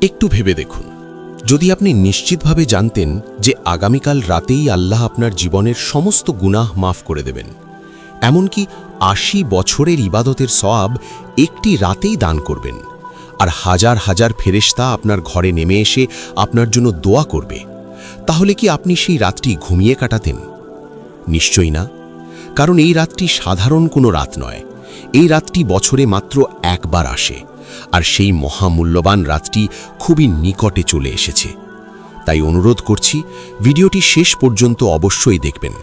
একটু ভেবে দেখুন, যদি আপনি নিশ্চিতভাবে জানতেন যে আগামীকাল রাতেই আল্লাহ আপনার জীবনের সমস্ত গুনাহ মাফ করে দেবেন, এমনকি ৮০ বছরের ইবাদতের সওয়াব একটি রাতেই দান করবেন, আর হাজার হাজার ফেরেশতা আপনার ঘরে নেমে এসে আপনার জন্য দোয়া করবে, তাহলে কি আপনি সেই রাতটি ঘুমিয়ে কাটাতেন? নিশ্চয়ই না, কারণ এই রাতটি সাধারণ কোনো রাত নয়। এই রাতটি বছরে মাত্র একবার আসে, আর সেই মহামূল্যবান রাতটি খুবই নিকটে চলে এসেছে। তাই অনুরোধ করছি, ভিডিওটি শেষ পর্যন্ত অবশ্যই দেখবেন,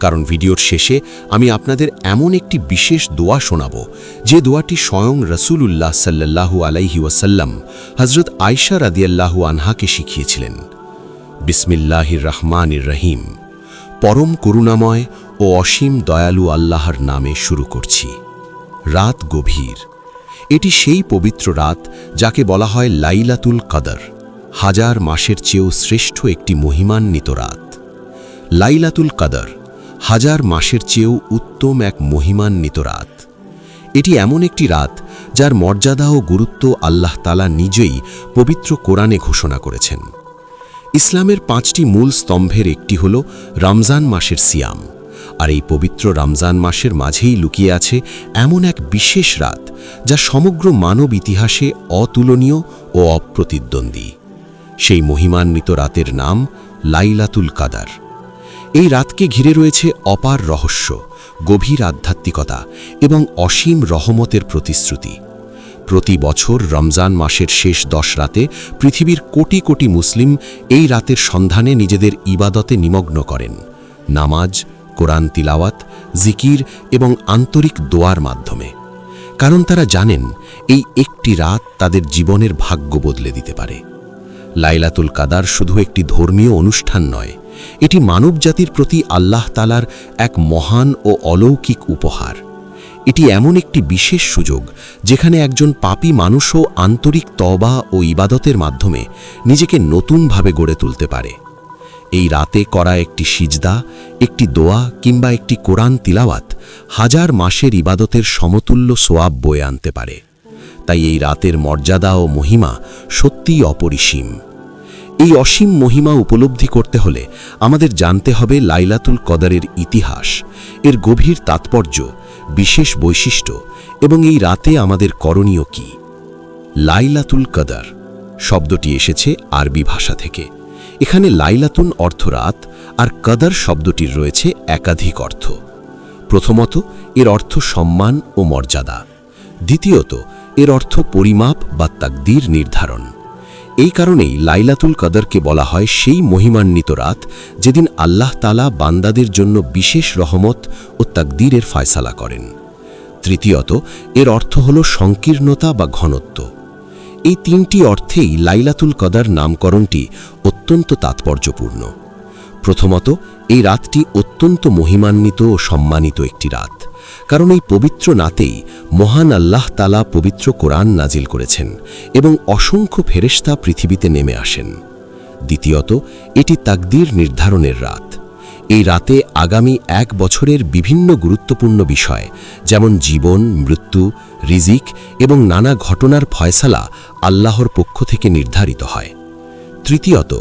কারণ ভিডিওর শেষে আমি আপনাদের এমন একটি বিশেষ দোয়া শোনাব, যে দোয়াটি স্বয়ং রাসূলুল্লাহ সাল্লাল্লাহু আলাইহি ওয়াসাল্লাম হযরত আয়েশা রাদিয়াল্লাহু আনহাকে শিখিয়েছিলেন। বিসমিল্লাহির রহমানির রহিম। পরম করুণাময় ও অসীম দয়ালু আল্লাহর নামে শুরু করছি। রাত গভীর। এটি সেই পবিত্র রাত যাকে বলা হয় লাইলাতুল কদর, হাজার মাসের চেয়েও শ্রেষ্ঠ একটি মহিমান্বিত রাত। লাইলাতুল কদর হাজার মাসের চেয়েও উত্তম এক মহিমান্বিত রাত। এটি এমন একটি রাত যার মর্যাদা ও গুরুত্ব আল্লাহ তাআলা নিজেই পবিত্র কোরআনে ঘোষণা করেছেন। ইসলামের 5টি মূল স্তম্ভের একটি হল রমজান মাসের সিয়াম, আর এই পবিত্র রমজান মাসের মাঝেই লুকিয়ে আছে এমন এক বিশেষ রাত যা সমগ্র মানব ইতিহাসে অতুলনীয় ও অপ্রতিদ্বন্দ্বী। সেই মহিমান্বিত রাতের নাম লাইলাতুল কদর। এই রাতকে ঘিরে রয়েছে অপার রহস্য, গভীর আধ্যাত্মিকতা এবং অসীম রহমতের প্রতিশ্রুতি। প্রতি বছর রমজান মাসের শেষ 10 রাতে পৃথিবীর কোটি কোটি মুসলিম এই রাতের সন্ধানে নিজেদের ইবাদতে নিমগ্ন করেন, নামাজ, কোরআন তিলাওয়াত, জিকির এবং আন্তরিক দোয়ার মাধ্যমে। কারণ তারা জানেন এই একটি রাত তাদের জীবনের ভাগ্য বদলে দিতে পারে। লাইলাতুল কদর শুধু একটি ধর্মীয় অনুষ্ঠান নয়, এটি মানবজাতির প্রতি আল্লাহ তাআলার এক মহান ও অলৌকিক উপহার। এটি এমন একটি বিশেষ সুযোগ যেখানে একজন পাপী মানুষও আন্তরিক তওবা ও ইবাদতের মাধ্যমে নিজেকে নতুনভাবে গড়ে তুলতে পারে। এই রাতে করা একটি সিজদা, একটি দোয়া কিংবা একটি কোরআন তিলাওয়াত হাজার মাসের ইবাদতের সমতুল্য সোয়াব বয়ে আনতে পারে। তাই এই রাতের মর্যাদা ও মহিমা সত্যিই অপরিসীম। এই অসীম মহিমা উপলব্ধি করতে হলে আমাদের জানতে হবে লাইলাতুল কদরের ইতিহাস, এর গভীর তাৎপর্য, বিশেষ বৈশিষ্ট্য এবং এই রাতে আমাদের করণীয় কি। লাইলাতুল কদর শব্দটি এসেছে আরবি ভাষা থেকে। এখানে লাইলাতুন অর্থ রাত, আর কদর শব্দটির রয়েছে একাধিক অর্থ। প্রথমত, এর অর্থ সম্মান ও মর্যাদা। দ্বিতীয়ত, এর অর্থ পরিমাপ বা তাকদীর নির্ধারণ। এই কারণেই লাইলাতুল কদরকে বলা হয় সেই মহিমান্বিত রাত যেদিন আল্লাহ তাআলা বান্দাদের জন্য বিশেষ রহমত ও তাকদীরের ফয়সালা করেন। তৃতীয়ত, এর অর্থ হল সংকীর্ণতা বা ঘনত্ব। এই 3টি অর্থেই লাইলাতুল কদর নামকরণটি অত্যন্ত তাৎপর্যপূর্ণ। প্রথমত, এই রাতটি অত্যন্ত মহিমান্বিত ও সম্মানিত একটি রাত, কারণ এই পবিত্র রাতেই মহান আল্লাহ তাআলা পবিত্র কোরআন নাজিল করেছেন এবং অসংখ্য ফেরেশতা পৃথিবীতে নেমে আসেন। দ্বিতীয়ত, এটি তাকদীর নির্ধারণের রাত। এই রাতে আগামী 1 বছরের বিভিন্ন গুরুত্বপূর্ণ বিষয় যেমন জীবন, মৃত্যু, রিজিক এবং নানা ঘটনার ফয়সালা আল্লাহর পক্ষ থেকে নির্ধারিত হয়। তৃতীয়ত,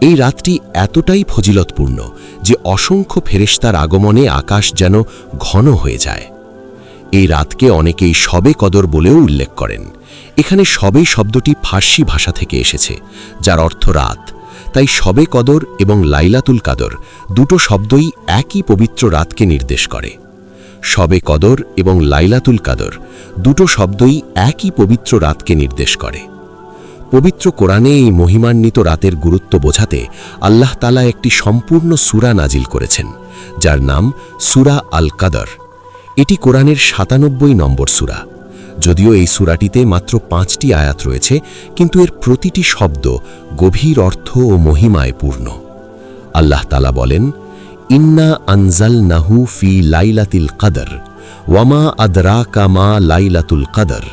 এই রাতটি এতটাই ফজিলতপূর্ণ যে অসংখ্য ফেরেশতার আগমনে আকাশ যেন ঘন হয়ে যায়। এই রাতকে অনেকেই শবে কদর বলেও উল্লেখ করেন। এখানে শবে শব্দটি ফার্সি ভাষা থেকে এসেছে, যার অর্থ রাত। তাই শবে কদর এবং লাইলাতুল কদর দুটো শব্দই একই পবিত্র রাতকে নির্দেশ করে। শবে কদর এবং লাইলাতুল কদর দুটো শব্দই একই পবিত্র রাতকে নির্দেশ করে। পবিত্র কোরআনে এই মহিমান্বিত রাতের গুরুত্ব বোঝাতে আল্লাহ তাআলা একটি সম্পূর্ণ সূরা নাজিল করেছেন, যার নাম সূরা আল কদর। এটি কোরআনের 97 নম্বর সূরা। যদিও এই সূরাটিতে মাত্র 5টি আয়াত রয়েছে, কিন্তু এর প্রতিটি শব্দ গভীর অর্থ ও মহিমায় পূর্ণ। আল্লাহ তাআলা বলেন, ইন্না আনজালনাহু ফি লাইলাতিল কদর ওয়ামা আদরাকা মা লাইলাতুল কদর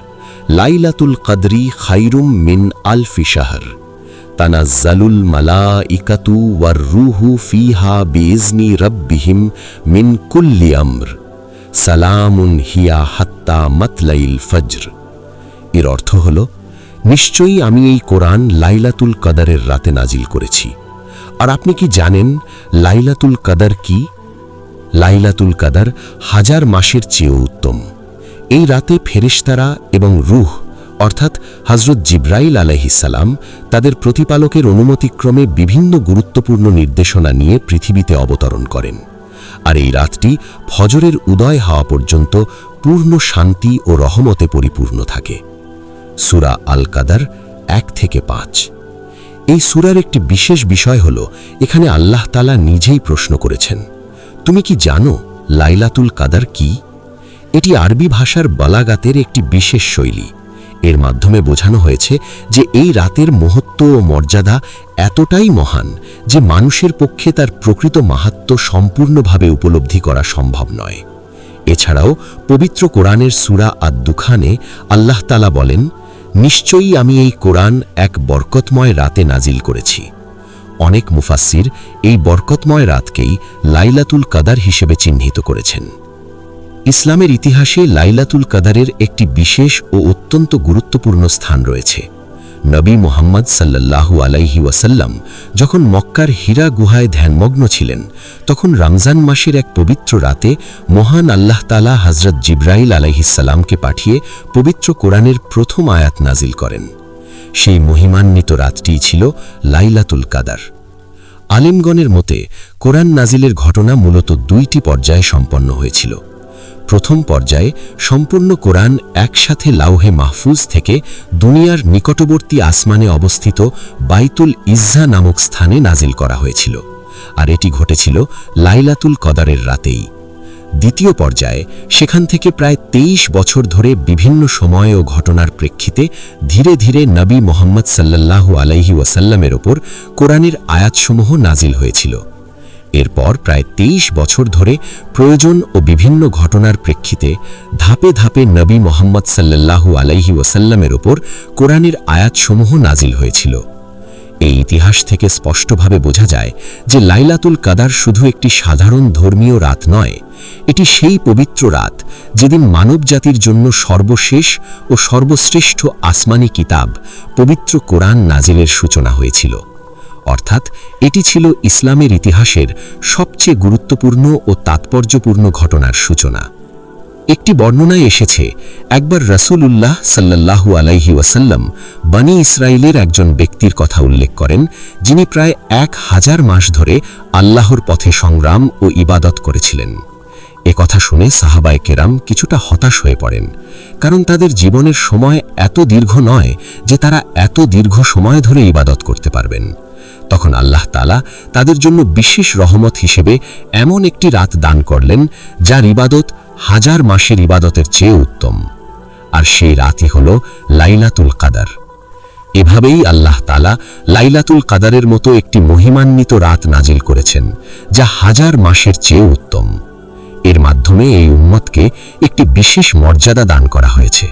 লাইলাতুল কদরি খায়রুম মিন আলফি শাহর তানাজ্জালুল মালাইকাতু ওয়ার রূহু ফিহা বিইজনি রাব্বিহিম মিন কুল্লি আমর সালামুন হিয়া হাত্তা মাতলাইল ফজর। এর অর্থ হল, নিশ্চয়ই আমি এই কোরআন লাইলাতুল কদরের রাতে নাজিল করেছি। আর আপনি কি জানেন লাইলাতুল কদর কি? লাইলাতুল কদর 1000 মাসের চেয়েও উত্তম। এই রাতে ফেরেশতারা এবং রূহ অর্থাৎ হযরত জিবরাইল আলাইহিস সালাম তাদের প্রতিপালকের অনুমতিক্রমে বিভিন্ন গুরুত্বপূর্ণ নির্দেশনা নিয়ে পৃথিবীতে অবতরণ করেন। আর এই রাতটি ফজরের উদয় হওয়া পর্যন্ত পূর্ণ শান্তি ও রহমতে পরিপূর্ণ থাকে। সূরা আল কদর 1 থেকে 5। এই সূরার একটি বিশেষ বিষয় হল এখানে আল্লাহ তাআলা নিজেই প্রশ্ন করেছেন, তুমি কি জানো লাইলাতুল কদর কি? এটি আরবি ভাষার বালাগাতের একটি বিশেষ শৈলী। এর মাধ্যমে বোঝানো হয়েছে যে এই রাতের মহত্ব ও মর্যাদা এতটাই মহান যে মানুষের পক্ষে তার প্রকৃত মাহাত্ম্য সম্পূর্ণভাবে উপলব্ধি করা সম্ভব নয়। এছাড়াও পবিত্র কোরআনের সূরা আদ-দুখানে আল্লাহ তাআলা বলেন, নিশ্চয়ই আমি এই কোরআন এক বরকতময় রাতে নাজিল করেছি। অনেক মুফাসসির এই বরকতময় রাতকেই লাইলাতুল কদর হিসেবে চিহ্নিত করেছেন। ইসলামের ইতিহাসে লাইলাতুল কদরের একটি বিশেষ ও অত্যন্ত গুরুত্বপূর্ণ স্থান রয়েছে। নবী মুহাম্মদ সাল্লাল্লাহু আলাইহি ওয়াসাল্লাম যখন মক্কার হীরা গুহায় ধ্যানমগ্ন ছিলেন, তখন রমজান মাসের এক পবিত্র রাতে মহান আল্লাহ তাআলা হযরত জিবরাইল আলাইহিস সালামকে পাঠিয়ে পবিত্র কোরআনের প্রথম আয়াত নাজিল করেন। সেই মহিমান্বিত রাতটিই ছিল লাইলাতুল কদর। আলেমগণের মতে কোরআন নাজিলের ঘটনা মূলত 2টি পর্যায়ে সম্পন্ন হয়েছিল। প্রথম পর্যায়ে সম্পূর্ণ কোরআন একসাথে লাউহে মাহফুজ থেকে দুনিয়ার নিকটবর্তী আসমানে অবস্থিত বাইতুল ইজ্জা নামক স্থানে নাজিল করা হয়েছিল, আর এটি ঘটেছিল লাইলাতুল কদরের রাতেই। দ্বিতীয় পর্যায়ে সেখান থেকে প্রায় 23 বছর ধরে বিভিন্ন সময় ও ঘটনার প্রেক্ষিতে ধীরে ধীরে নবী মুহাম্মদ সাল্লাল্লাহু আলাইহি ওয়াসাল্লামের ওপর কোরআনের আয়াতসমূহ নাজিল হয়েছিল। এরপর প্রায় 23 বছর ধরে প্রয়োজন ও বিভিন্ন ঘটনার প্রেক্ষিতে ধাপে ধাপে নবী মুহাম্মদ সাল্লাল্লাহু আলাইহি ওয়াসাল্লামের ওপর কোরআনের আয়াতসমূহ নাজিল হয়েছিল। এই ইতিহাস থেকে স্পষ্টভাবে বোঝা যায় যে লাইলাতুল কদর শুধু একটি সাধারণ ধর্মীয় রাত নয়, এটি সেই পবিত্র রাত যেদিন মানবজাতির জন্য সর্বশেষ ও সর্বশ্রেষ্ঠ আসমানি কিতাব পবিত্র কোরআন নাজিলের সূচনা হয়েছিল। অর্থাৎ এটি ছিল ইসলামের ইতিহাসের সবচেয়ে গুরুত্বপূর্ণ ও তাৎপর্যপূর্ণ ঘটনার সূচনা। একটি বর্ণনায় এসেছে, একবার রাসূলুল্লাহ সাল্লাল্লাহু আলাইহি ওয়াসাল্লাম বনী ইসরাইলের একজন ব্যক্তির কথা উল্লেখ করেন, যিনি প্রায় 1000 মাস ধরে আল্লাহর পথে সংগ্রাম ও ইবাদত করেছিলেন। এ কথা শুনে সাহাবায়ে কেরাম কিছুটা হতাশ হয়ে পড়েন, কারণ তাদের জীবনের সময় এত দীর্ঘ নয় যে তারা এত দীর্ঘ সময় ধরে ইবাদত করতে পারবেন। তখন আল্লাহ তাআলা তাদের জন্য বিশেষ রহমত হিসেবে এমন একটি রাত দান করলেন যার ইবাদত 1000 মাসের ইবাদতের চেয়ে উত্তম, আর সেই রাতই হল লাইলাতুল কদর। এভাবেই আল্লাহ তাআলা লাইলাতুল কদরের মতো একটি মহিমান্বিত রাত নাজিল করেছেন যা 1000 মাসের চেয়ে উত্তম। এর মাধ্যমে এই উম্মতকে একটি বিশেষ মর্যাদা দান করা হয়েছে।